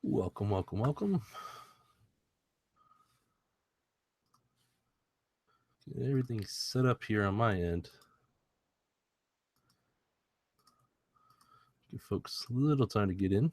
Welcome, welcome, welcome. Everything's set up here on my end. Give folks a little time to get in.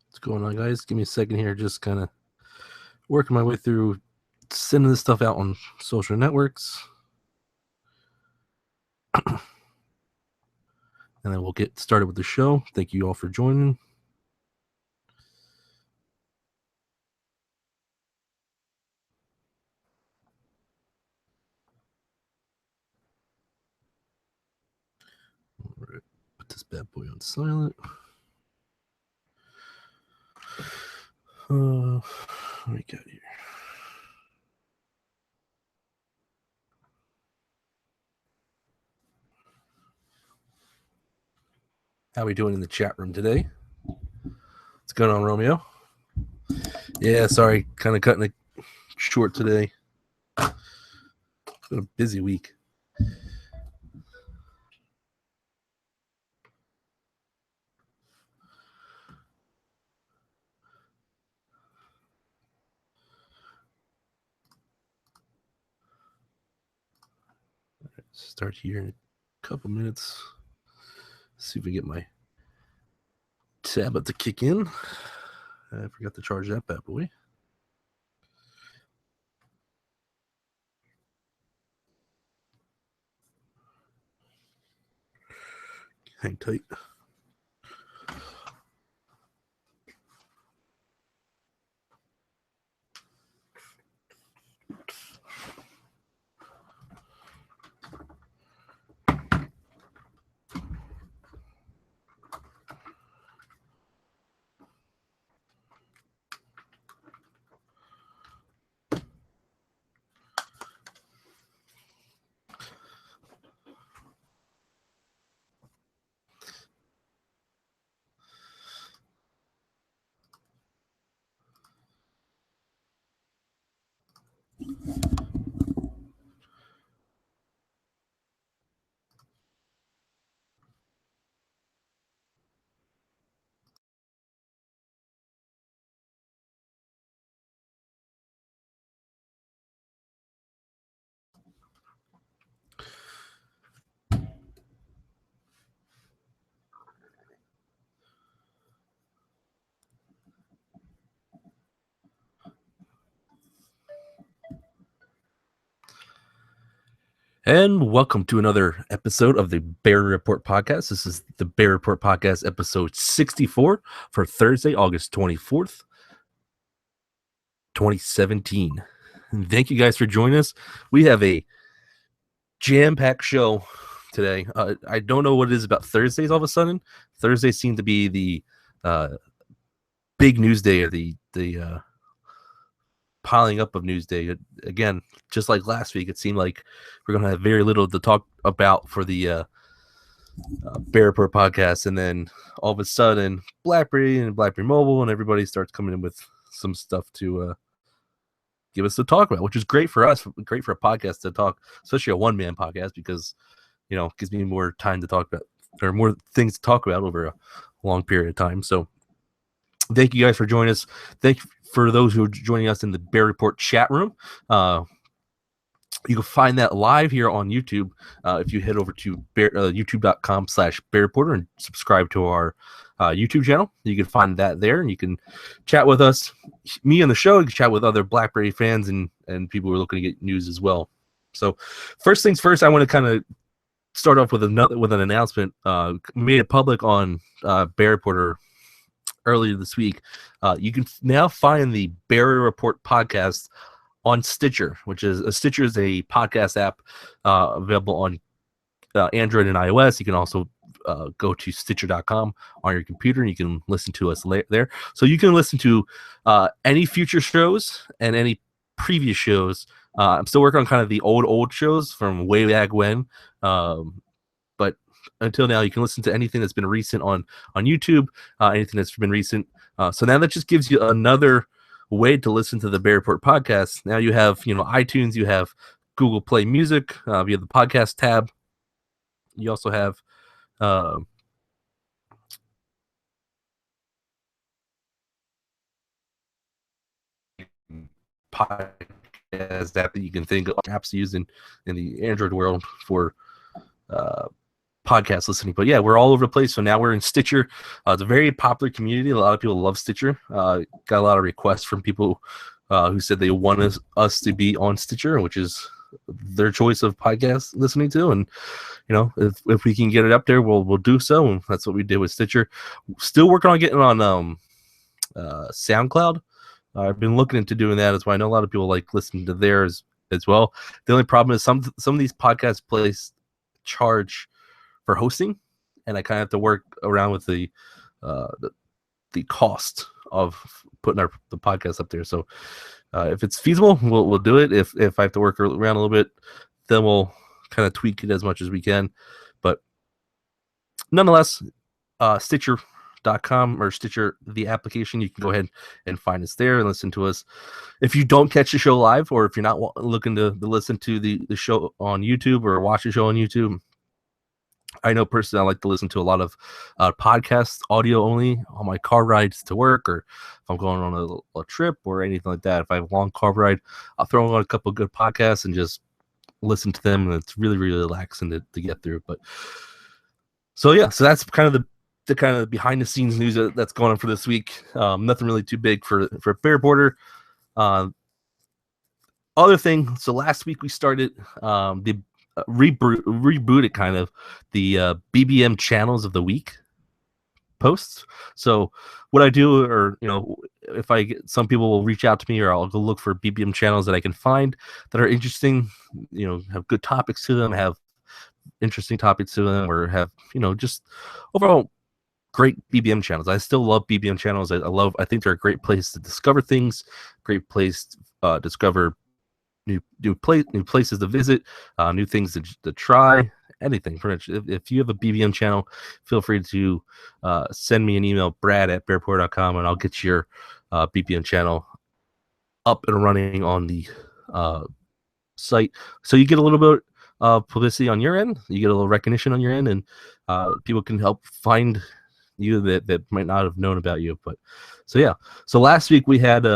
What's going on, guys? Give me a second here. Just kind of working my way through sending this stuff out on social networks. And then we'll get started with the show. Thank you all for joining. All right, put this bad boy on silent. What do we got here? How we doing in the chat room today? What's going on, Romeo? Yeah, sorry, kind of cutting it short today. It's been a busy week. Start here in a couple minutes. See if we get my tablet to kick in. I forgot to charge that bad boy. Hang tight. And welcome to another episode of the Berry Report podcast. This is the Berry Report podcast, episode 64 for Thursday, August 24th, 2017. And thank you guys for joining us. We have a jam-packed show today. I don't know what it is about Thursdays all of a sudden. Thursdays seem to be the big news day, or the piling up of news day. Again, just like last week, it seemed like we're going to have very little to talk about for the BerryReporter podcast, and then all of a sudden BlackBerry and BlackBerry Mobile and everybody starts coming in with some stuff to give us to talk about, which is great for us, great for a podcast to talk, especially a one-man podcast, because it gives me more time to talk about, or more things to talk about over a long period of time. So thank you guys for joining us. Thank you for those who are joining us in the BerryReport chat room. You can find that live here on YouTube if you head over to youtube.com/BerryReporter and subscribe to our YouTube channel. You can find that there, and you can chat with us, me on the show. You can chat with other BlackBerry fans and people who are looking to get news as well. So first things first, I want to kind of start off with an announcement. Made it public on BerryReporter earlier this week. You can now find the Berry Report podcast on Stitcher, which is Stitcher is a podcast app available on Android and iOS. You can also go to Stitcher.com on your computer, and you can listen to us there. So you can listen to any future shows and any previous shows. I'm still working on kind of the old shows from way back when, but until now, you can listen to anything that's been recent on YouTube, anything that's been recent. So now that just gives you another way to listen to the Berry Report podcast. Now you have, iTunes, you have Google Play Music, you have the podcast tab. You also have podcast app that you can think of, apps used in the Android world for podcast listening. But yeah, we're all over the place. So now we're in Stitcher. It's a very popular community. A lot of people love Stitcher. Got a lot of requests from people who said they want us to be on Stitcher, which is their choice of podcast listening to. And if we can get it up there, we'll do so. And that's what we did with Stitcher. Still working on getting on SoundCloud. I've been looking into doing that as well. I know a lot of people like listening to theirs as well. The only problem is some of these podcast places charge for hosting, and I kind of have to work around with the cost of putting the podcast up there. So if it's feasible, we'll do it. If I have to work around a little bit, then we'll kind of tweak it as much as we can. But nonetheless, Stitcher.com or Stitcher, the application, you can go ahead and find us there and listen to us. If you don't catch the show live, or if you're not looking to listen to the show on YouTube or watch the show on YouTube, I know personally I like to listen to a lot of podcasts, audio only, on my car rides to work, or if I'm going on a trip or anything like that. If I have a long car ride, I'll throw on a couple of good podcasts and just listen to them, and it's really, really relaxing to get through. But so that's kind of the kind of behind the scenes news that's going on for this week. Nothing really too big for BerryReporter. Other thing, so last week we started the rebooted kind of the BBM channels of the week posts. So what I do, or if I get, some people will reach out to me, or I'll go look for BBM channels that I can find that are interesting, have good topics to them, have interesting topics to them, or have just overall great BBM channels. I still love BBM channels. I think they're a great place to discover things, great place to discover new places to visit, new things to try, anything. If you have a BBM channel, feel free to send me an email, brad@BerryReporter.com, and I'll get your BBM channel up and running on the site. So you get a little bit of publicity on your end, you get a little recognition on your end, and people can help find you that might not have known about you. But so last week we had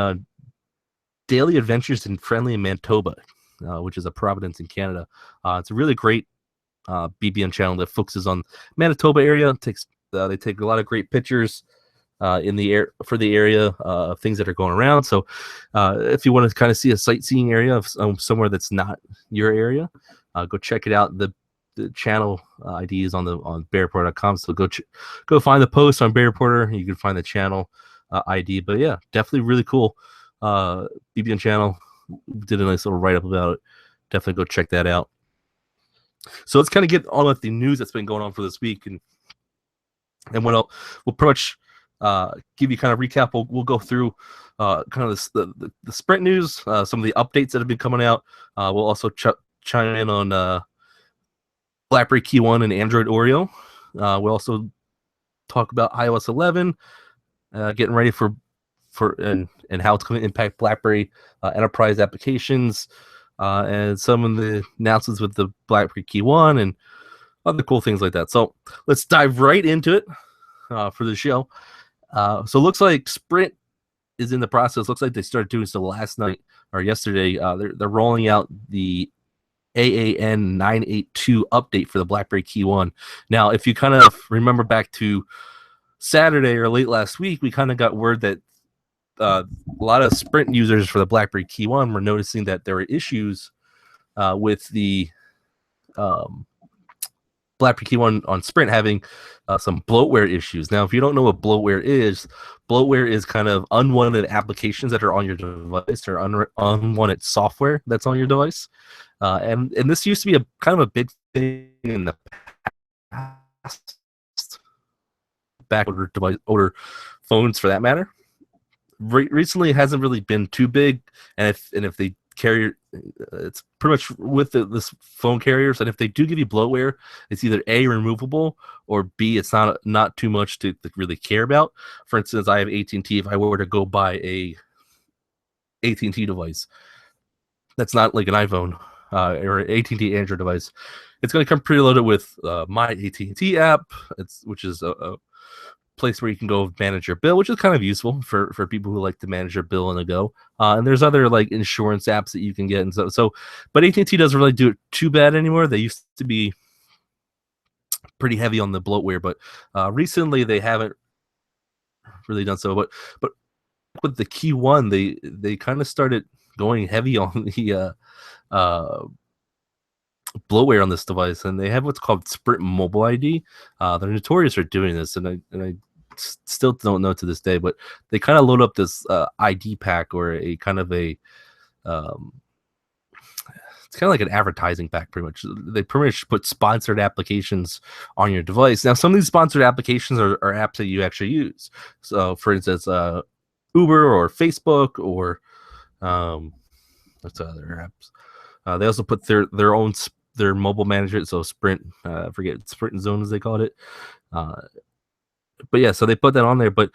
Daily Adventures in Friendly Manitoba, which is a Providence in Canada. It's a really great BBM channel that focuses on Manitoba area. They take a lot of great pictures in the air for the area of things that are going around. So if you want to kind of see a sightseeing area of somewhere that's not your area, Go check it out. The channel ID is on BerryReporter.com. So go find the post on BerryReporter. You can find the channel ID. But yeah, definitely really cool BBN channel. Did a nice little write up about it. Definitely go check that out. So let's kind of get on with the news that's been going on for this week, and we'll pretty much give you kind of recap. We'll go through kind of the Sprint news, some of the updates that have been coming out. We'll also chime in on BlackBerry Key 1 and Android Oreo. We'll also talk about iOS 11, getting ready for and how it's going to impact BlackBerry enterprise applications, and some of the announcements with the BlackBerry Key 1 and other cool things like that. So let's dive right into it for the show. So it looks like Sprint is in the process. Looks like they started doing so last night or yesterday. They're rolling out the AAN 982 update for the BlackBerry Key 1. Now, if you kind of remember back to Saturday or late last week, we kind of got word that a lot of Sprint users for the BlackBerry Key 1 were noticing that there were issues with the BlackBerry Key 1 on Sprint having some bloatware issues. Now, if you don't know what bloatware is kind of unwanted applications that are on your device or unwanted software that's on your device. And this used to be a kind of a big thing in the past, back older phones for that matter. Recently, it hasn't really been too big, and if they carry, it's pretty much with this phone carriers, and if they do give you bloatware, it's either A, removable, or B, it's not too much to really care about. For instance, I have AT&T. If I were to go buy a AT&T device that's not like an iPhone or an AT&T Android device, it's going to come preloaded with my AT&T app, which is a place where you can go manage your bill, which is kind of useful for people who like to manage their bill on the go. And there's other like insurance apps that you can get, and so but AT&T doesn't really do it too bad anymore. They used to be pretty heavy on the bloatware, but recently they haven't really done so. But with the Key 1, they kind of started going heavy on the bloatware on this device, and they have what's called Sprint Mobile ID. They're notorious for doing this, and I still don't know to this day, but they kind of load up this ID pack or a kind of a it's kind of like an advertising pack, pretty much. They pretty much put sponsored applications on your device. Now, some of these sponsored applications are apps that you actually use. So, for instance, Uber or Facebook or what's other apps? They also put their own their mobile manager, so Sprint, I forget, Sprint Zone as they called it. But yeah, so they put that on there, but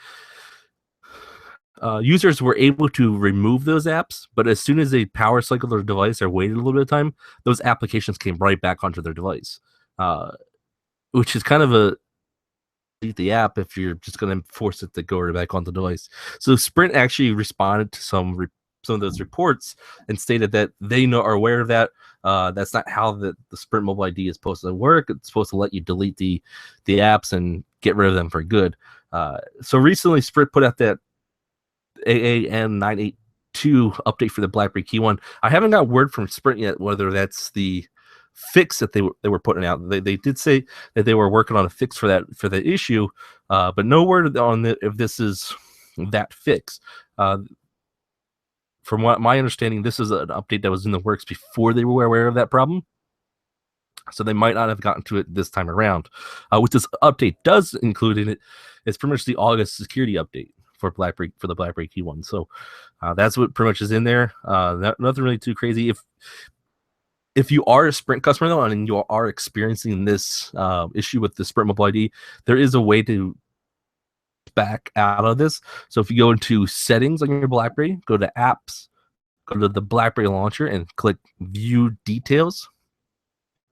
users were able to remove those apps, but as soon as they power cycle their device or waited a little bit of time, those applications came right back onto their device, which is kind of the app if you're just going to force it to go right back on the device. So Sprint actually responded to some of those reports and stated that they are aware of that. That's not how the Sprint Mobile ID is supposed to work. It's supposed to let you delete the apps and get rid of them for good. So recently, Sprint put out that AAN 982 update for the BlackBerry Key 1. I haven't got word from Sprint yet whether that's the fix that they were putting out. They did say that they were working on a fix for the issue, but no word on if this is that fix. From what my understanding, this is an update that was in the works before they were aware of that problem. So they might not have gotten to it this time around. What this update does include in it is pretty much the August security update for the BlackBerry Key 1. So that's what pretty much is in there. Nothing really too crazy. If you are a Sprint customer though, and you are experiencing this issue with the Sprint Mobile ID, there is a way to back out of this. So if you go into settings on your BlackBerry, go to apps, go to the BlackBerry launcher and click view details,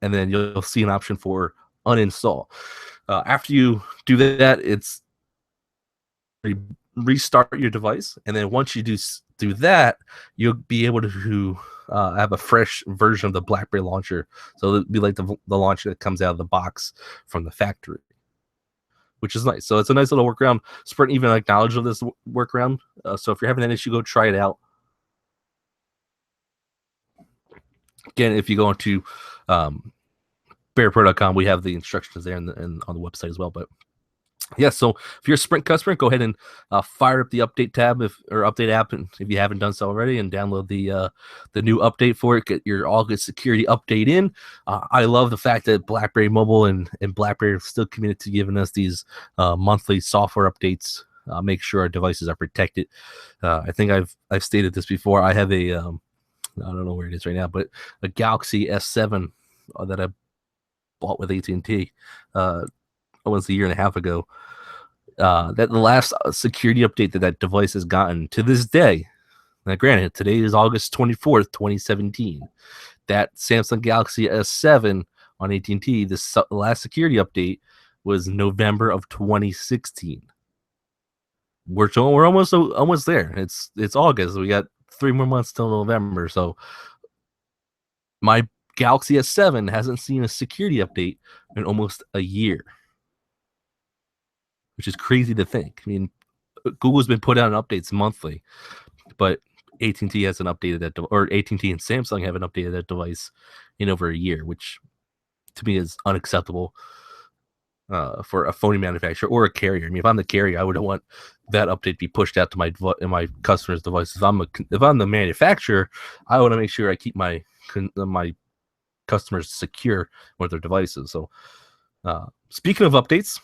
and then you'll see an option for uninstall. After you do that, it's restart your device, and then once you do that, you'll be able to have a fresh version of the BlackBerry launcher. So it'll be like the launcher that comes out of the box from the factory, which is nice. So it's a nice little workaround. Sprint even acknowledged this workaround. So if you're having that issue, go try it out. Again, if you go into um, BerryReporter.com. We have the instructions there and on the website as well. But yeah, so if you're a Sprint customer, go ahead and fire up the update tab or update app, and if you haven't done so already, and download the new update for it. Get your August security update in. I love the fact that BlackBerry Mobile and BlackBerry are still committed to giving us these monthly software updates. Make sure our devices are protected. I think I've stated this before. I have a I don't know where it is right now, but a Galaxy S7 that I bought with AT&T almost a year and a half ago. That the last security update that device has gotten to this day. Now, granted, today is August 24th, 2017. That Samsung Galaxy S7 on AT&T, this last security update was November of 2016. We're almost there. It's August. We got 3 more months till November. So my Galaxy S7 hasn't seen a security update in almost a year, which is crazy to think. I mean, Google's been putting out updates monthly, but AT&T hasn't updated that, or AT&T and Samsung haven't updated that device in over a year, which to me is unacceptable for a phone manufacturer or a carrier. I mean, if I'm the carrier, I wouldn't want that update to be pushed out to my customers' devices. If I'm the manufacturer, I want to make sure I keep my customers secure with their devices. So, speaking of updates,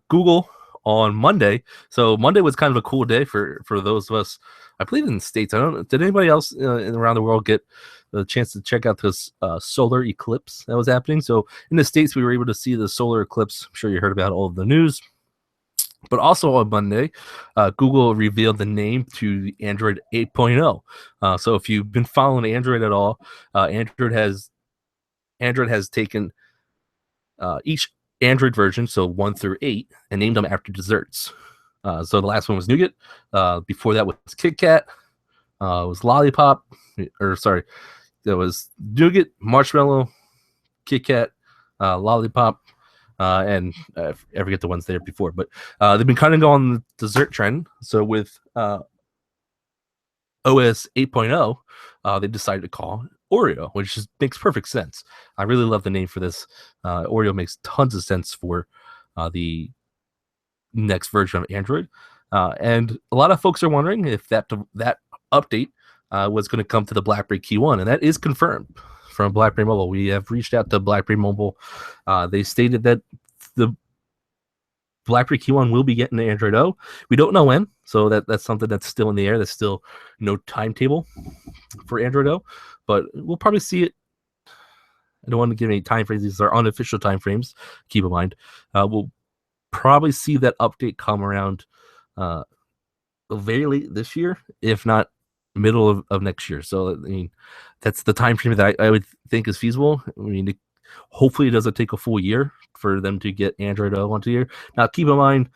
Google on Monday. So Monday was kind of a cool day for those of us, I believe, in the States. I don't know. Did anybody else around the world get the chance to check out this solar eclipse that was happening? So in the States, we were able to see the solar eclipse. I'm sure you heard about all of the news. But also on Monday, Google revealed the name to Android 8.0. So if you've been following Android at all, Android has taken each Android version, so 1 through 8, and named them after desserts. So the last one was nougat. Before that was Kit Kat. It was lollipop, or sorry, there was nougat, marshmallow, Kit Kat, lollipop, and I forget the ones there before. But they've been kind of going the dessert trend. So with OS 8.0, they decided to call Oreo, which makes perfect sense. I really love the name for this. Oreo makes tons of sense for the next version of Android. And a lot of folks are wondering if that update was going to come to the BlackBerry Key 1, and that is confirmed from BlackBerry Mobile. We have reached out to BlackBerry Mobile. They stated that the BlackBerry Key 1 will be getting the Android O. We don't know when, so that's something that's still in the air. There's still no timetable for Android O, but we'll probably see it. I don't want to give any time frames. These are unofficial time frames. Keep in mind, we'll probably see that update come around very late this year, if not middle of next year. So I mean, that's the time frame that I would think is feasible. I mean, hopefully it doesn't take a full year for them to get Android O onto here. Now, keep in mind,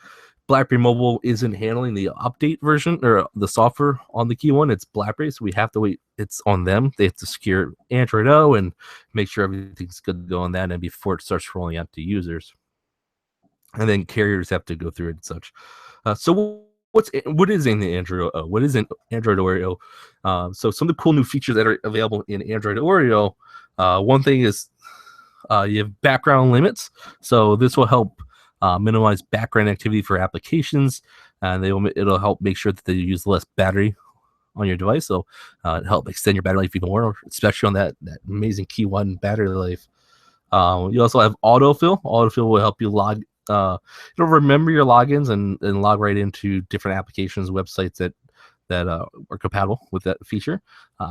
BlackBerry Mobile isn't handling the update version or the software on the Key 1. It's BlackBerry, so we have to wait. It's on them. They have to secure Android O and make sure everything's good to go on that, and before it starts rolling out to users. And then carriers have to go through it and such. So what is in the Android O? What is in Android Oreo? So some of the cool new features that are available in Android Oreo. One thing is you have background limits. So this will help minimize background activity for applications, and it'll help make sure that they use less battery on your device. So help extend your battery life even more, especially on that amazing Key 1 battery life. You also have autofill. Autofill will help you it'll remember your logins and log right into different applications, websites that are compatible with that feature.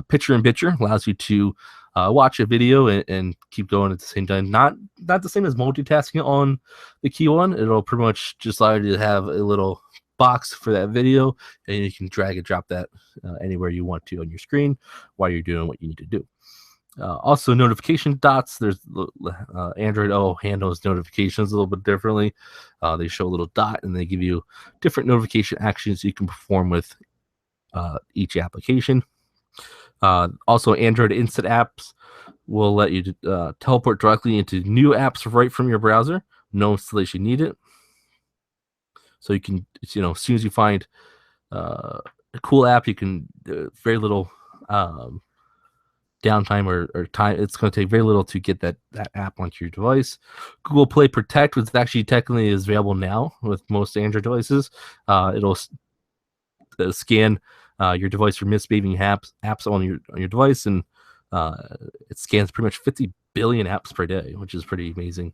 Picture in picture allows you to watch a video and keep going at the same time. Not the same as multitasking on the Key 1. It'll pretty much just allow you to have a little box for that video, and you can drag and drop that anywhere you want to on your screen while you're doing what you need to do. Also, notification dots. There's Android O handles notifications a little bit differently. They show a little dot, and they give you different notification actions you can perform with each application. Also, Android Instant Apps will let you teleport directly into new apps right from your browser. No installation needed. So you can, as soon as you find a cool app, you can very little downtime or time. It's going to take very little to get that app onto your device. Google Play Protect, which actually technically is available now with most Android devices. It'll scan your device for misbehaving apps on your device, and it scans pretty much 50 billion apps per day, which is pretty amazing.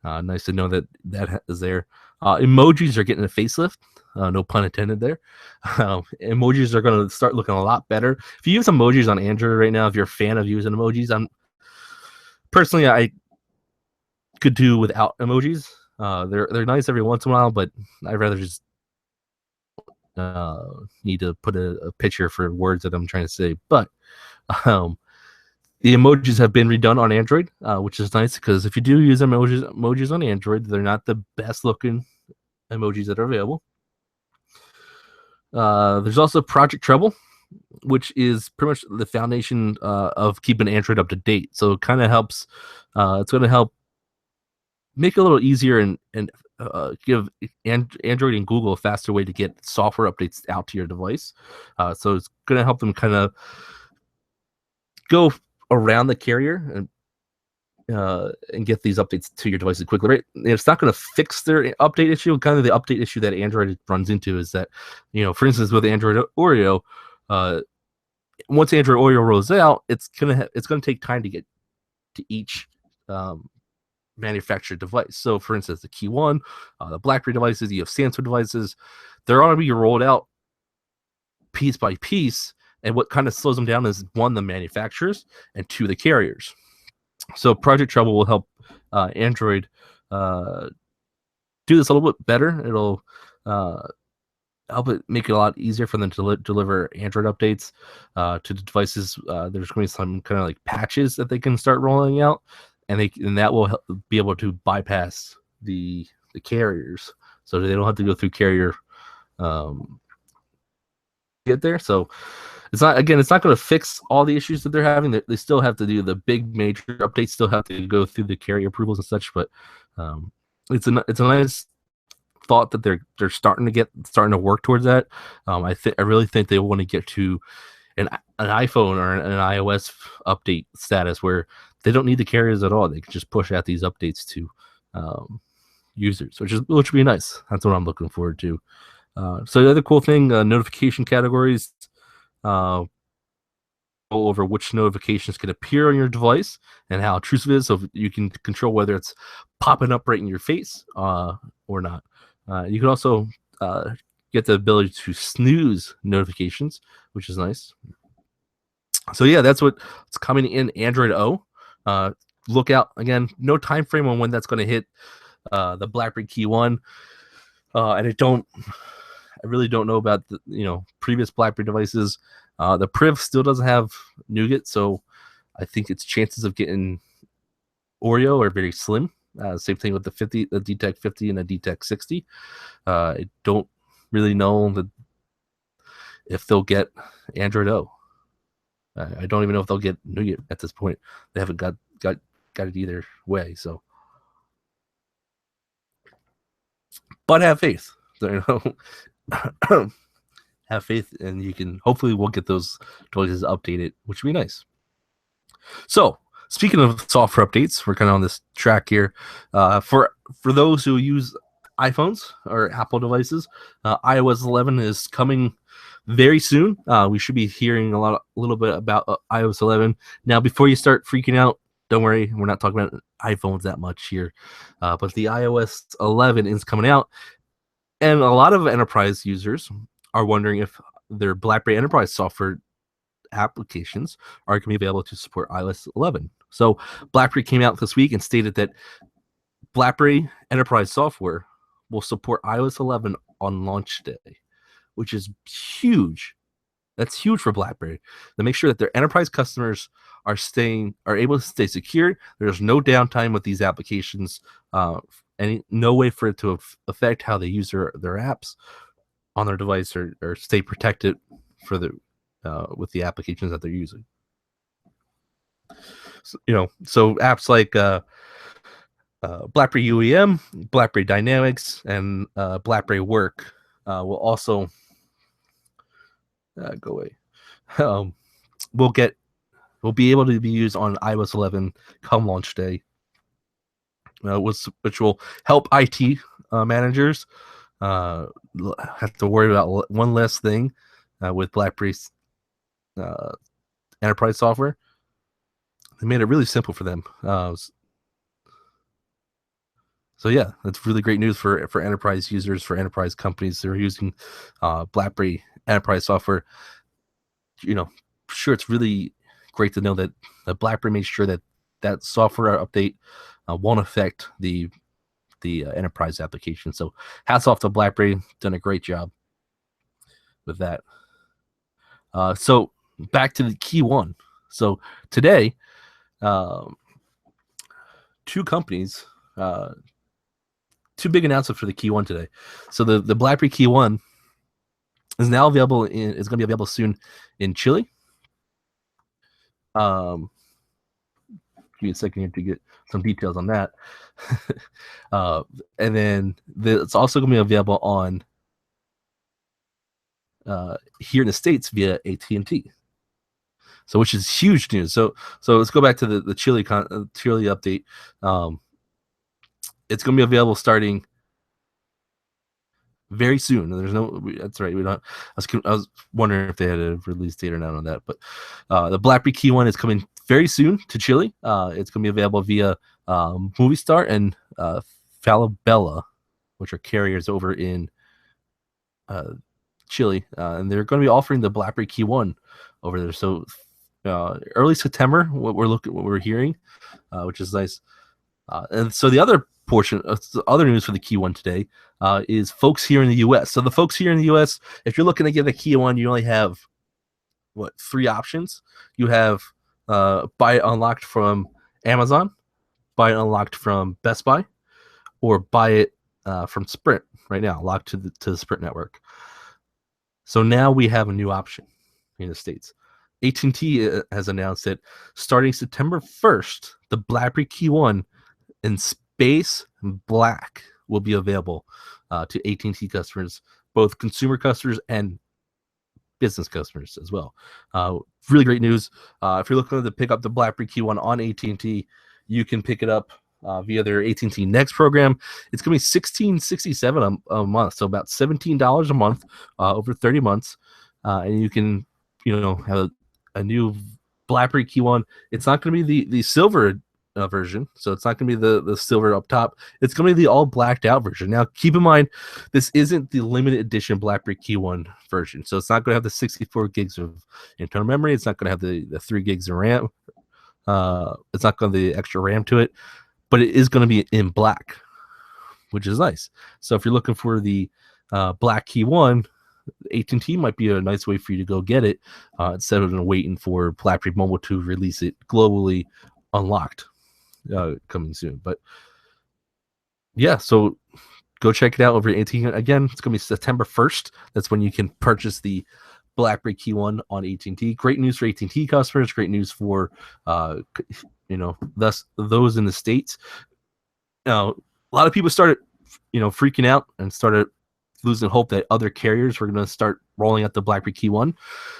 Nice to know that is there. Emojis are getting a facelift. No pun intended there. Emojis are going to start looking a lot better. If you use emojis on Android right now, if you're a fan of using emojis, I could do without emojis. They're nice every once in a while, but I'd rather just need to put a picture for words that I'm trying to say. But the emojis have been redone on Android, which is nice because if you do use emojis on Android, they're not the best looking emojis that are available. There's also Project Treble, which is pretty much the foundation of keeping Android up to date. So it kind of helps. It's going to help make it a little easier and give Android and Google a faster way to get software updates out to your device. So it's going to help them kind of go around the carrier and get these updates to your devices quickly. Right? It's not going to fix their update issue. Kind of the update issue that Android runs into is that, for instance, with Android Oreo, once Android Oreo rolls out, it's gonna take time to get to each manufactured device. So, for instance, the Key One, the BlackBerry devices, you have Samsung devices, they're going to be rolled out piece by piece. And what kind of slows them down is, one, the manufacturers, and two, the carriers. So Project Treble will help Android do this a little bit better. It'll help it make it a lot easier for them to deliver Android updates to the devices. There's going to be some kind of like patches that they can start rolling out, and that will be able to bypass the carriers, so they don't have to go through carrier get there. So it's not going to fix all the issues that they're having. They still have to do the big major updates, still have to go through the carrier approvals and such. But it's a nice thought that they're starting to work towards that. I really think they want to get to an iPhone or an iOS update status where they don't need the carriers at all. They can just push out these updates to users, which would be nice. That's what I'm looking forward to. So the other cool thing, notification categories. Go over which notifications can appear on your device and how intrusive it is, so you can control whether it's popping up right in your face or not. You can also get the ability to snooze notifications, which is nice. So yeah, that's what's coming in Android O. Look out, again, no time frame on when that's going to hit the BlackBerry Key One, and I really don't know about the previous BlackBerry devices. The Priv still doesn't have Nougat, so I think its chances of getting Oreo are very slim. Same thing with the DTEC 50 and the DTEC 60. I don't really know if they'll get Android O. I don't even know if they'll get Nougat at this point. They haven't got it either way. So, but have faith. Have faith, and hopefully we'll get those devices updated, which would be nice. So, speaking of software updates, we're kind of on this track here. For those who use iPhones or Apple devices, iOS 11 is coming very soon. We should be hearing a little bit about iOS 11. Now, before you start freaking out, don't worry, we're not talking about iPhones that much here. But the iOS 11 is coming out, and a lot of enterprise users are wondering if their BlackBerry Enterprise software applications are going to be available to support iOS 11. So BlackBerry came out this week and stated that BlackBerry Enterprise software will support iOS 11 on launch day, which is huge. That's huge for BlackBerry. They make sure that their enterprise customers are able to stay secure. There's no downtime with these applications, no way for it to affect how they use their apps on their device or stay protected for with the applications that they're using. So apps like BlackBerry UEM, BlackBerry Dynamics, and BlackBerry Work will also go away. We'll get will be able to be used on iOS 11 come launch day, which will help IT managers have to worry about one less thing with BlackBerry's enterprise software. They made it really simple for them. So yeah, that's really great news for enterprise users, for enterprise companies that are using BlackBerry enterprise software. Sure, it's really great to know that BlackBerry made sure that that software update won't affect the enterprise application. So hats off to BlackBerry, done a great job with that. So back to the key one. So today, two companies, two big announcements for the key one today. So the BlackBerry key one is now available is going to be available soon in Chile. Give me a second here to get some details on that. And then it's also going to be available on here in the States via AT&T. So, which is huge news. So let's go back to the Chile update. It's going to be available starting very soon. That's right. We don't. I was wondering if they had a release date or not on that, but the BlackBerry Key One is coming very soon to Chile. It's going to be available via Movistar and Falabella, which are carriers over in Chile, and they're going to be offering the BlackBerry Key One over there. So early September, what we're hearing, which is nice. And so the other portion, the other news for the Key One today is folks here in the U.S. So the folks here in the U.S., if you're looking to get the Key One, you only have three options. You have buy it unlocked from Amazon, buy it unlocked from Best Buy, or buy it from Sprint right now, locked to the Sprint network. So now we have a new option in the States. AT&T has announced that starting September 1st, the BlackBerry Key One in Space Black will be available to AT&T customers, both consumer customers and business customers as well. Really great news. If you're looking to pick up the BlackBerry Key One on AT&T, you can pick it up via their AT&T Next program. It's going to be $16.67 a month, so about $17 a month over 30 months, and you can have a new BlackBerry Key One. It's not going to be the silver version, so it's not going to be the silver up top. It's going to be the all blacked out version. Now, keep in mind, this isn't the limited edition BlackBerry Key One version, so it's not going to have the 64 gigs of internal memory. It's not going to have the 3 gigs of RAM. It's not going to have the extra RAM to it, but it is going to be in black, which is nice. So if you're looking for the black Key One, AT&T might be a nice way for you to go get it instead of waiting for BlackBerry Mobile to release it globally unlocked coming soon. But yeah, so go check it out over at AT&T. Again, it's going to be September 1st. That's when you can purchase the BlackBerry Key One on AT&T. Great news for AT&T customers. Great news for thus those in the States. Now, a lot of people started freaking out and started losing hope that other carriers were going to start rolling out the BlackBerry Key One.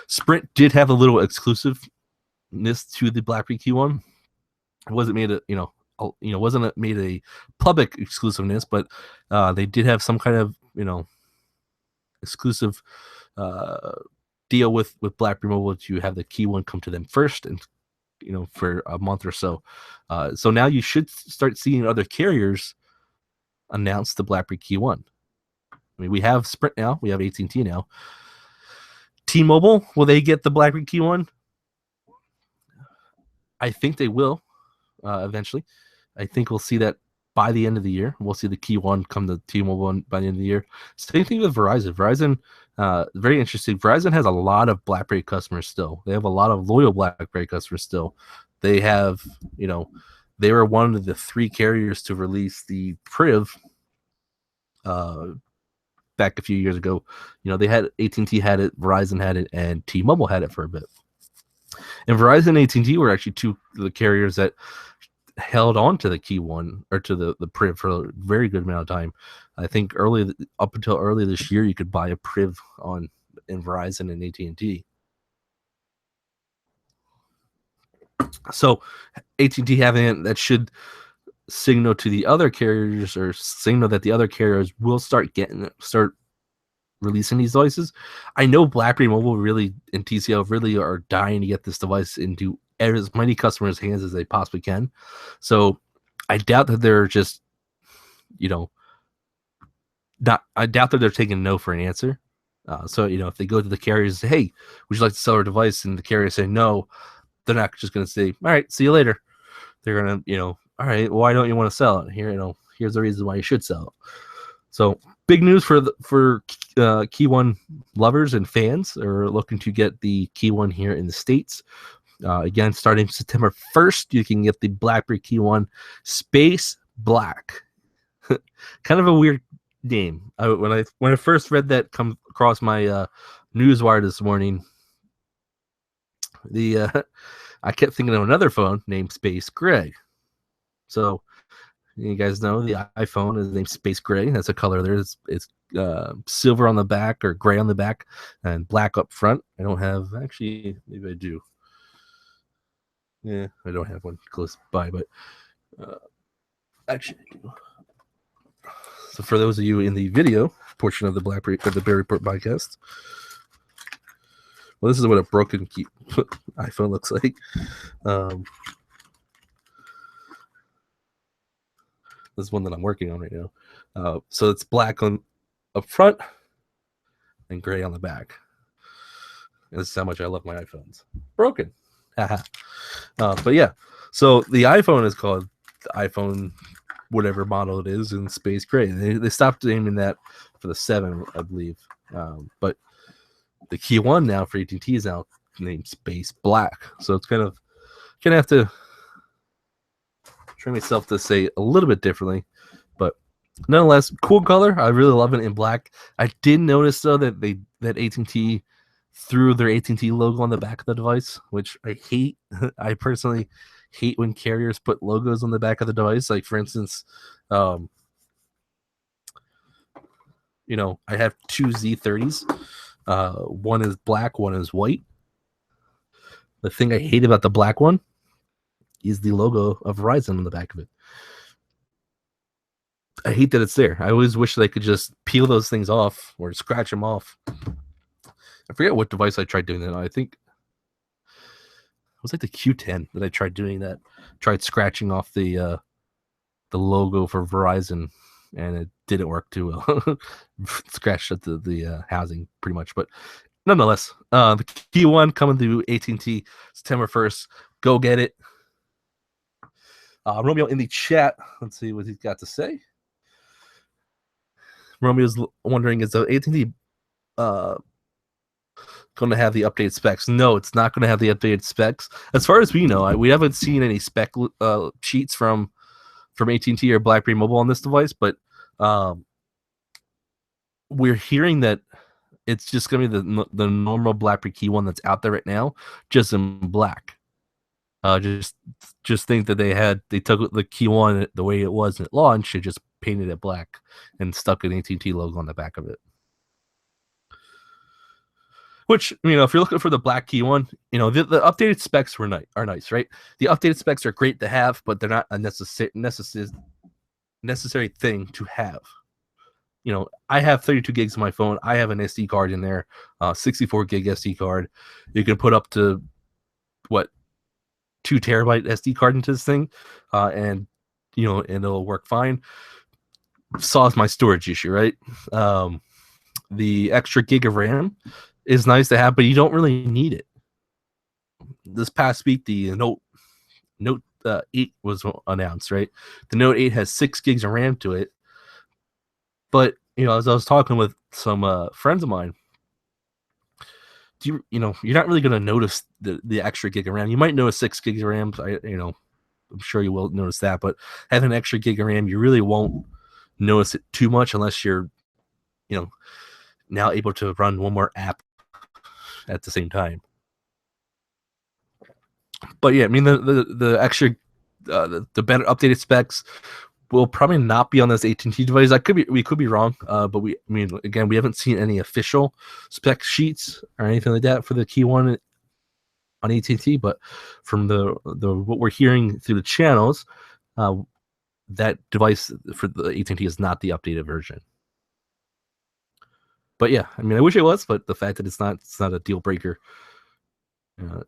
Sprint did have a little exclusiveness to the BlackBerry Key One. It wasn't made wasn't made a public exclusiveness, but they did have some kind of exclusive deal with BlackBerry Mobile to have the Key One come to them first, and for a month or so. So now you should start seeing other carriers announce the BlackBerry Key One. I mean, we have Sprint now, we have AT&T now. T-Mobile, will they get the BlackBerry Key One? I think they will eventually. I think we'll see that by the end of the year. We'll see the Key One come to T-Mobile by the end of the year. Same thing with Verizon. Verizon, very interesting. Verizon has a lot of BlackBerry customers still. They have a lot of loyal BlackBerry customers still. They have, they were one of the 3 carriers to release the PRIV back a few years ago. They had AT&T had it, Verizon had it, and T-Mobile had it for a bit. And Verizon and AT&T were actually two of the carriers that held on to the Key One or to the PRIV for a very good amount of time. I think up until early this year, you could buy a PRIV in Verizon and AT&T. So AT&T having it, that should signal to the other carriers, or signal that the other carriers will start releasing these devices. I know BlackBerry Mobile really and TCL really are dying to get this device into as many customers' hands as they possibly can. So I doubt that they're just, I doubt that they're taking no for an answer. So if they go to the carriers and say, "Hey, would you like to sell our device?" and the carriers say no, they're not just going to say, "All right, see you later." They're going to, all right, why don't you want to sell it? Here's the reason why you should sell it. So big news for Key One lovers and fans are looking to get the Key One here in the States. Again, starting September 1st, you can get the BlackBerry Key One Space Black. Kind of a weird name. When I first read that come across my newswire this morning, I kept thinking of another phone named Space Gray. So you guys know the iPhone is named Space Gray. That's a color there. It's silver on the back, or gray on the back, and black up front. I don't have, actually, maybe I do. Yeah, I don't have one close by, but actually I do. So for those of you in the video portion of the BerryReporter podcast, well, this is what a broken iPhone looks like. This is one that I'm working on right now. So it's black on up front and gray on the back. And this is how much I love my iPhones. Broken. But yeah, so the iPhone is called the iPhone, whatever model it is, in Space Gray. They stopped naming that for the 7, I believe. But the Key One now for AT&T is now named Space Black. So it's gonna have to train myself to say a little bit differently, but nonetheless, cool color. I really love it in black. I did notice though that AT&T threw their AT&T logo on the back of the device, which I hate. I personally hate when carriers put logos on the back of the device. Like, for instance, I have 2 Z30s. One is black, one is white. The thing I hate about the black one is the logo of Verizon on the back of it. I hate that it's there. I always wish they could just peel those things off or scratch them off. I forget what device I tried doing that on. I think it was like the Q10 that I tried doing that. Tried scratching off the logo for Verizon, and it didn't work too well. Scratched at the housing pretty much, but nonetheless, the Key One coming to AT&T September 1st. Go get it. Romeo in the chat. Let's see what he's got to say. Romeo's wondering, is the AT&T going to have the updated specs? No, it's not going to have the updated specs. As far as we know, we haven't seen any spec sheets from AT&T or BlackBerry Mobile on this device, but we're hearing that it's just going to be the normal BlackBerry Key One that's out there right now, just in black. Just think that they took the Key One the way it was at launch and just painted it black and stuck an AT&T logo on the back of it. Which, if you're looking for the black Key One, the updated specs are nice, right? The updated specs are great to have, but they're not a necessary thing to have. I have 32 gigs on my phone. I have an SD card in there, 64 gig SD card. You can put up to 2 terabyte SD card into this thing, and it'll work fine. Solves my storage issue, right? The extra gig of RAM is nice to have, but you don't really need it. This past week, the Note 8 was announced, right? The Note 8 has 6 gigs of RAM to it, but as I was talking with some friends of mine, you're not really going to notice the extra gig of RAM. You might notice 6 gigs of RAM. I'm sure you will notice that, but having an extra gig of RAM, you really won't notice it too much unless you're, now able to run one more app at the same time. But yeah, the extra, the better updated specs will probably not be on this AT&T device. We could be wrong, but we haven't seen any official spec sheets or anything like that for the Key One on AT&T, but from the what we're hearing through the channels, that device for the AT&T is not the updated version. But yeah, I mean, I wish it was, but the fact that it's not a deal breaker.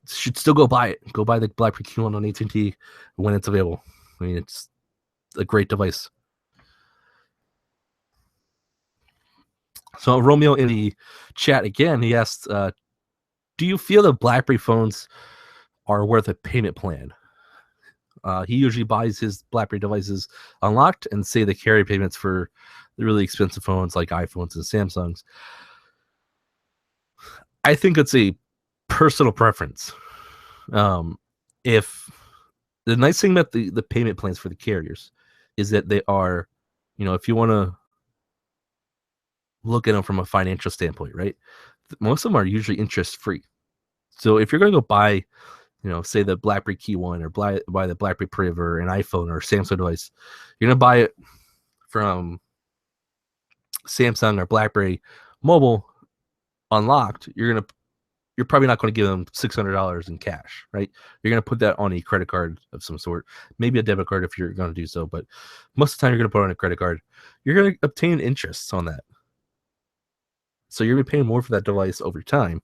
Should still go buy it. Go buy the BlackBerry Q1 on AT&T when it's available. I mean, it's a great device. So Romeo in the chat again, he asked, do you feel that BlackBerry phones are worth a payment plan? He usually buys his BlackBerry devices unlocked and say they carry payments for the really expensive phones like iPhones and Samsungs. I think it's a personal preference. If the nice thing about the payment plans for the carriers is that they are, if you want to look at them from a financial standpoint, right? Most of them are usually interest free. So if you're going to go buy, say the BlackBerry Q1 or buy the BlackBerry Priv or an iPhone or Samsung device, you're going to buy it from Samsung or BlackBerry Mobile unlocked. You're probably not going to give them $600 in cash, right? You're going to put that on a credit card of some sort, maybe a debit card if you're going to do so. But most of the time, you're going to put on a credit card. You're going to obtain interest on that. So you're going to be paying more for that device over time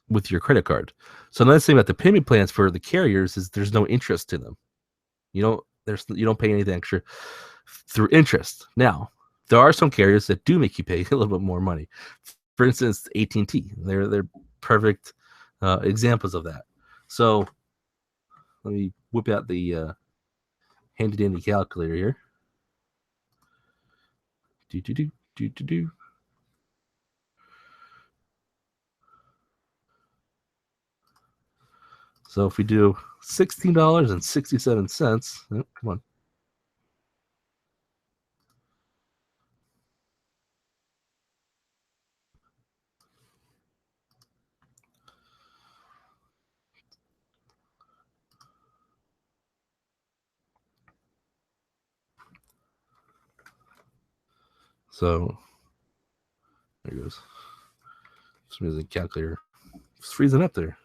with your credit card. So another thing about the payment plans for the carriers is there's no interest to them. You don't pay anything extra through interest. Now, there are some carriers that do make you pay a little bit more money. For instance, AT&T. They're perfect examples of that. So let me whip out the handy dandy calculator here. Do. So if we do $16.67, come on. So there it goes. For some reason, calculator it's freezing up there.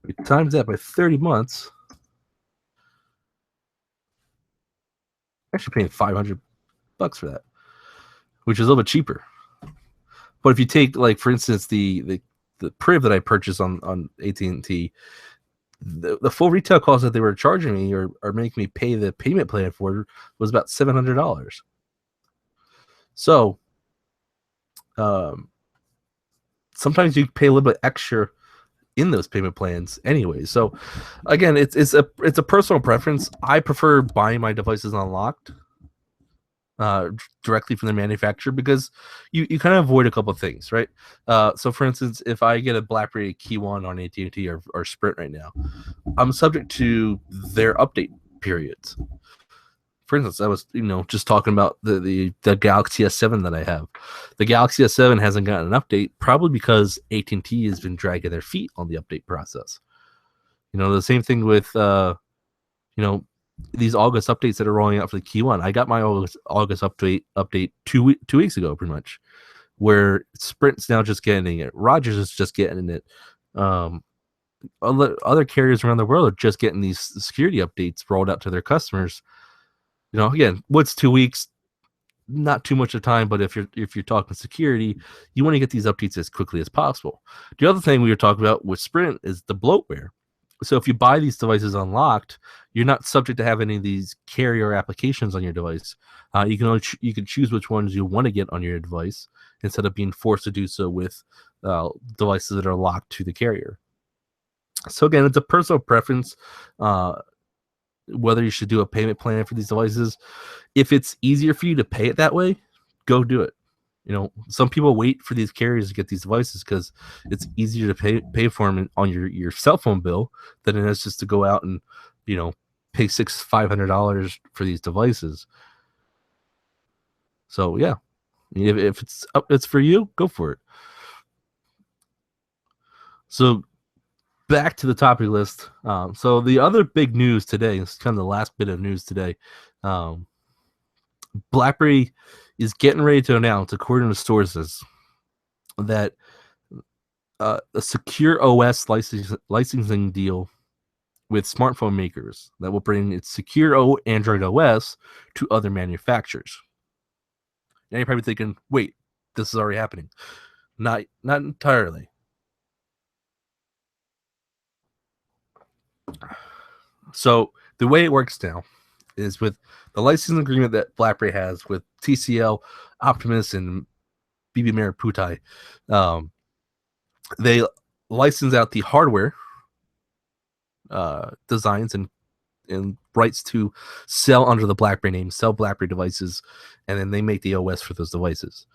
We times that by 30 months. Actually paying $500 for that, which is a little bit cheaper. But if you take, like, for instance, the Priv that I purchased on AT&T, the full retail cost that they were charging me or making me pay the payment plan for was about $700. So sometimes you pay a little bit extra in those payment plans anyway. So again, it's a personal preference. I prefer buying my devices unlocked directly from the manufacturer because you kind of avoid a couple of things, right? So for instance, if I get a BlackBerry Q1 on AT&T or Sprint right now, I'm subject to their update periods. For instance, I was just talking about the Galaxy S7 that I have. The Galaxy S7 hasn't gotten an update, probably because AT&T has been dragging their feet on the update process. The same thing with these August updates that are rolling out for the Q1. I got my August update 2 weeks ago, pretty much, where Sprint's now just getting it. Rogers is just getting it. Other carriers around the world are just getting these security updates rolled out to their customers. Again, what's 2 weeks? Not too much of time, but if you're talking security, you want to get these updates as quickly as possible. The other thing we were talking about with Sprint is the bloatware. So if you buy these devices unlocked, you're not subject to have any of these carrier applications on your device. You can choose which ones you want to get on your device instead of being forced to do so with devices that are locked to the carrier. So again, it's a personal preference whether you should do a payment plan for these devices. If it's easier for you to pay it that way, go do it. Some people wait for these carriers to get these devices because it's easier to pay for them on your cell phone bill than it is just to go out and pay $500 for these devices. So yeah, if it's for you, go for it. So back to the topic list. So the other big news today, this is kind of the last bit of news today. BlackBerry is getting ready to announce, according to sources, that a secure OS licensing deal with smartphone makers that will bring its secure Android OS to other manufacturers. Now you're probably thinking, wait, this is already happening. Not entirely. So the way it works now is with the licensing agreement that BlackBerry has with TCL, Optimus, and BB Mariputai. They license out the hardware designs and rights to sell under the BlackBerry name, sell BlackBerry devices, and then they make the OS for those devices.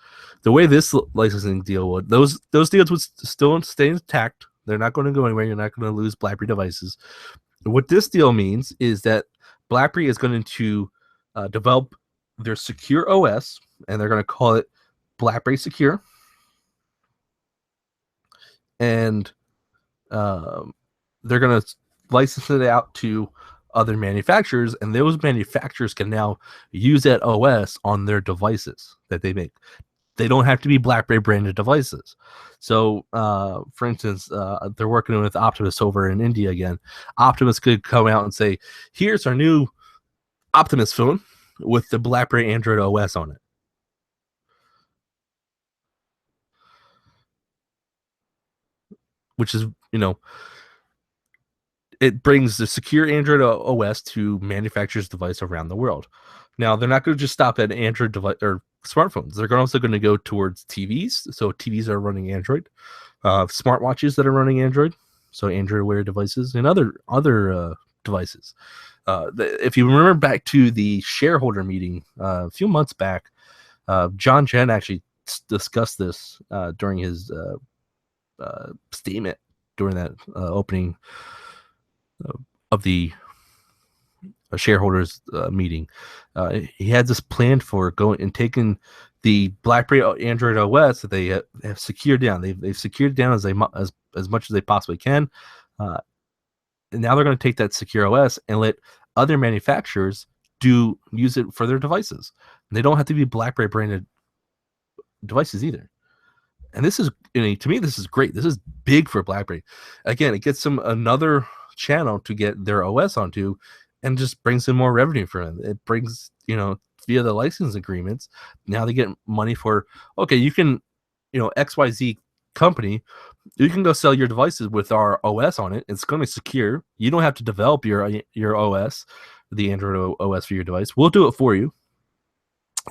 The way this licensing deal would, those deals would still stay intact. They're not going to go anywhere. You're not going to lose BlackBerry devices. What this deal means is that BlackBerry is going to develop their secure OS, and they're going to call it BlackBerry Secure. And they're going to license it out to other manufacturers, and those manufacturers can now use that OS on their devices that they make. They don't have to be BlackBerry branded devices. So, for instance, they're working with Optimus over in India again. Optimus could come out and say, here's our new Optimus phone with the BlackBerry Android OS on it. Which is, it brings the secure Android OS to manufacturers' device around the world. Now, they're not going to just stop at Android device or smartphones. They're also going to go towards TVs. So TVs are running Android, smartwatches that are running Android, so Android Wear devices and other devices. If you remember back to the shareholder meeting a few months back, John Chen actually discussed this during his statement during that opening of the shareholders meeting. He had this plan for going and taking the BlackBerry Android OS that they have secured down. They've secured down as much as they possibly can. And now they're going to take that secure OS and let other manufacturers use it for their devices. And they don't have to be BlackBerry branded devices either. And this is, to me, this is great. This is big for BlackBerry. Again, it gets them another channel to get their OS onto, and just brings in more revenue for them. It brings, via the license agreements, now they get money for, okay, you can, XYZ company, you can go sell your devices with our OS on it. It's going to be secure. You don't have to develop your OS, the Android OS for your device. We'll do it for you.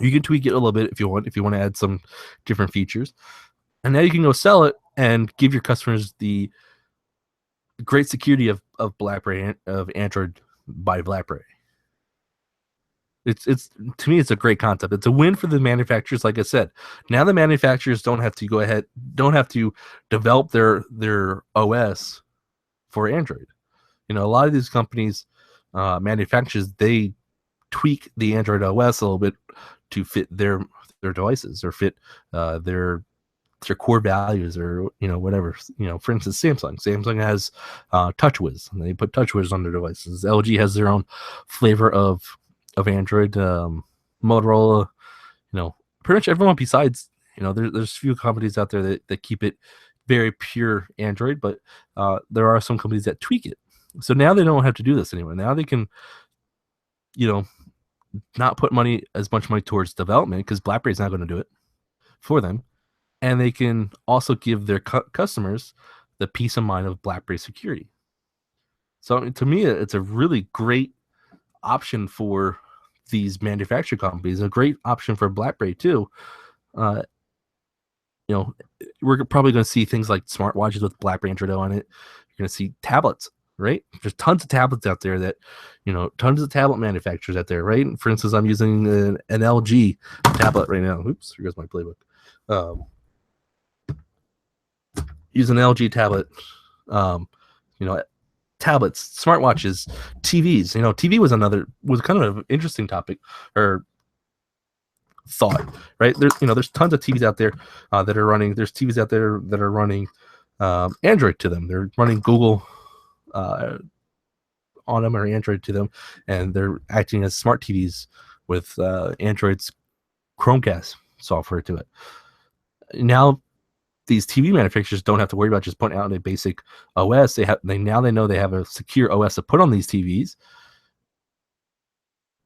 You can tweak it a little bit if you want to add some different features. And now you can go sell it and give your customers the great security of BlackBerry, of Android by BlackBerry. It's to me, it's a great concept. It's a win for the manufacturers. Like I said, now the manufacturers don't have to develop their OS for Android. A lot of these companies, manufacturers, they tweak the Android OS a little bit to fit their devices or fit their core values, or whatever. For instance, Samsung has TouchWiz, and they put TouchWiz on their devices. LG has their own flavor of Android. Motorola, pretty much everyone besides, there's few companies out there that keep it very pure Android, but there are some companies that tweak it. So now they don't have to do this anymore. Now they can, not put as much money towards development, because BlackBerry's not going to do it for them. And they can also give their customers the peace of mind of BlackBerry security. So to me, it's a really great option for these manufacturing companies, a great option for BlackBerry too. We're probably going to see things like smartwatches with BlackBerry Android on it. You're going to see tablets, right? There's tons of tablets out there that, tons of tablet manufacturers out there, right? For instance, I'm using an LG tablet right now. Oops, here goes my playbook. Use an LG tablet, tablets, smartwatches, TVs. TV was kind of an interesting topic or thought, right? There's tons of TVs out there that are running. There's TVs out there that are running Android to them. They're running Google on them, or Android to them, and they're acting as smart TVs with Android's Chromecast software to it. Now, these TV manufacturers don't have to worry about just putting out a basic OS. They know they have a secure OS to put on these TVs,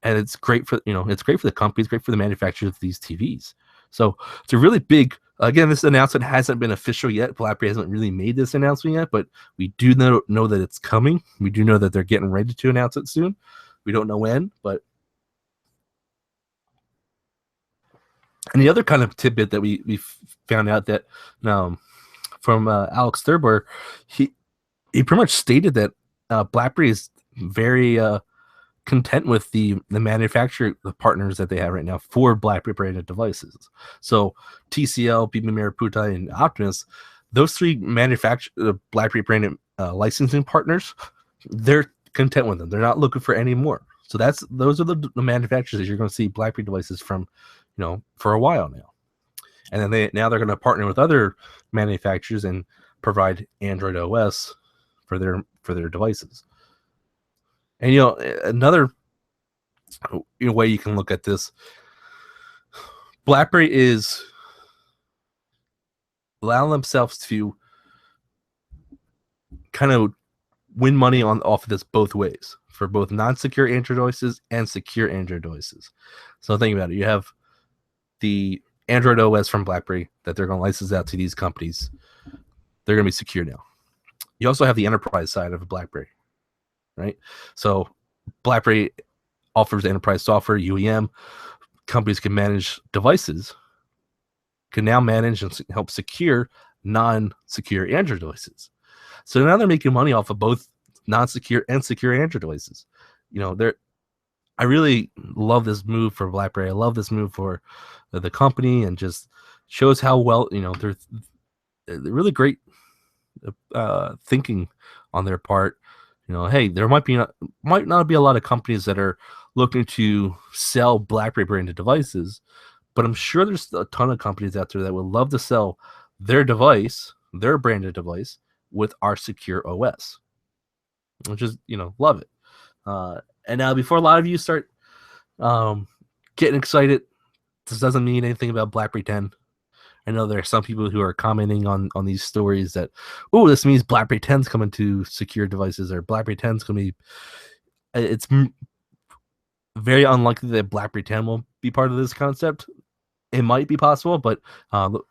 and it's great for it's great for the companies, great for the manufacturers of these TVs. So it's a really big. Again, this announcement hasn't been official yet. BlackBerry hasn't really made this announcement yet, but we do know that it's coming. We do know that they're getting ready to announce it soon. We don't know when, but. And the other kind of tidbit that we found out that from Alex Thurber, he pretty much stated that BlackBerry is very content with the manufacturer partners that they have right now for BlackBerry branded devices. So TCL, BB Mariputa, and Optimus, those three BlackBerry branded licensing partners, they're content with them. They're not looking for any more. So those are the manufacturers that you're going to see BlackBerry devices from, for a while now. And then they're going to partner with other manufacturers and provide Android OS for their devices. And another way you can look at this, BlackBerry is allowing themselves to kind of win money off of this both ways, for both non-secure Android devices and secure Android devices. So think about it. You have the Android OS from BlackBerry that they're going to license out to these companies. They're going to be secure now. You also have the enterprise side of BlackBerry, right? So BlackBerry offers enterprise software, UEM. Companies can manage devices, can now manage and help secure non-secure Android devices. So now they're making money off of both non-secure and secure Android devices. I really love this move for BlackBerry. I love this move for the company, and just shows how well they're really great thinking on their part. Hey, there might not be a lot of companies that are looking to sell BlackBerry branded devices, but I'm sure there's a ton of companies out there that would love to sell their device, their branded device, with our secure OS. Which is, love it. And now, before a lot of you start getting excited, this doesn't mean anything about BlackBerry 10. I know there are some people who are commenting on these stories that, oh, this means BlackBerry 10's coming to secure devices, or BlackBerry 10's going to be. It's very unlikely that BlackBerry 10 will be part of this concept. It might be possible, but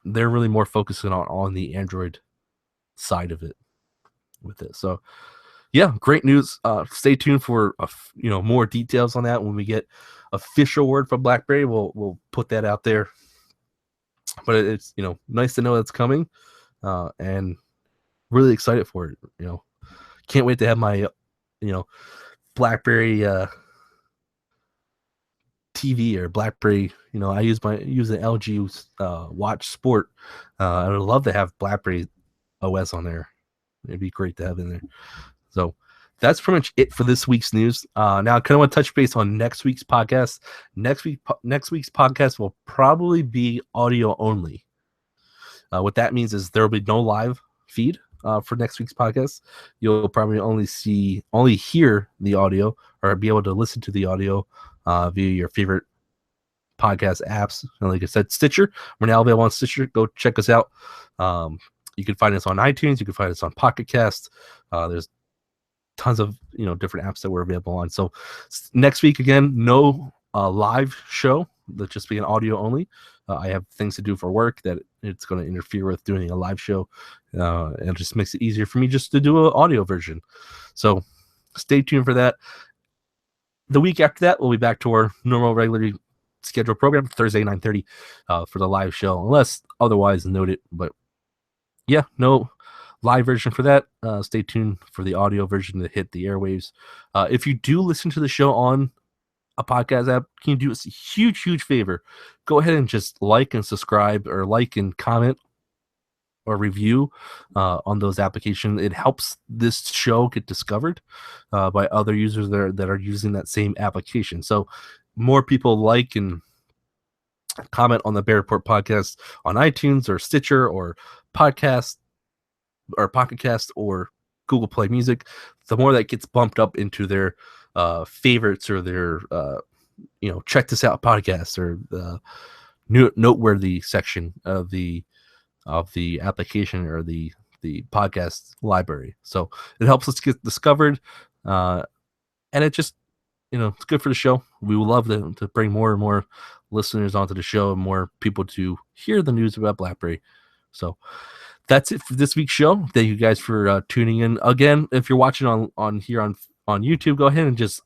they're really more focusing on the Android side of it with it. So, yeah, great news. Stay tuned for more details on that when we get official word from BlackBerry. We'll put that out there. But it's nice to know it's coming, and really excited for it. Can't wait to have my BlackBerry TV or BlackBerry. I use an LG Watch Sport. I would love to have BlackBerry OS on there. It'd be great to have in there. So that's pretty much it for this week's news. Now I kind of want to touch base on next week's podcast. Next week's podcast will probably be audio only. What that means is there will be no live feed for next week's podcast. You'll probably only hear the audio, or be able to listen to the audio via your favorite podcast apps. And like I said, Stitcher. We're now available on Stitcher. Go check us out. You can find us on iTunes. You can find us on Pocket Cast. There's tons of different apps that we're available on. So next week, again, no live show. That'll just be an audio only. I have things to do for work that it's going to interfere with doing a live show, and it just makes it easier for me just to do an audio version. So stay tuned for that. The week after that, we'll be back to our normal, regularly scheduled program, Thursday 9:30 for the live show, unless otherwise noted. But yeah, no live version for that. Stay tuned for the audio version to hit the airwaves. If you do listen to the show on a podcast app, can you do us a huge favor? Go ahead and just like and subscribe, or like and comment or review on those applications. It helps this show get discovered by other users that are using that same application. So more people like and comment on the Bear Report podcast on iTunes or Stitcher or podcast or Pocket Cast or Google Play Music, the more that gets bumped up into their favorites, or their check this out podcast, or the noteworthy section of the of the application or the podcast library. So it helps us get discovered, and it just, it's good for the show. We would love to bring more and more listeners onto the show and more people to hear the news about BlackBerry. So that's it for this week's show. Thank you guys for tuning in. Again, if you're watching on here on YouTube, go ahead and just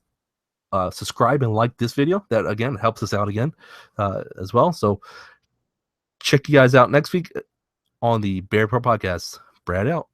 subscribe and like this video. That again helps us out again as well. So check you guys out next week on the BerryReporter podcast. Brad out.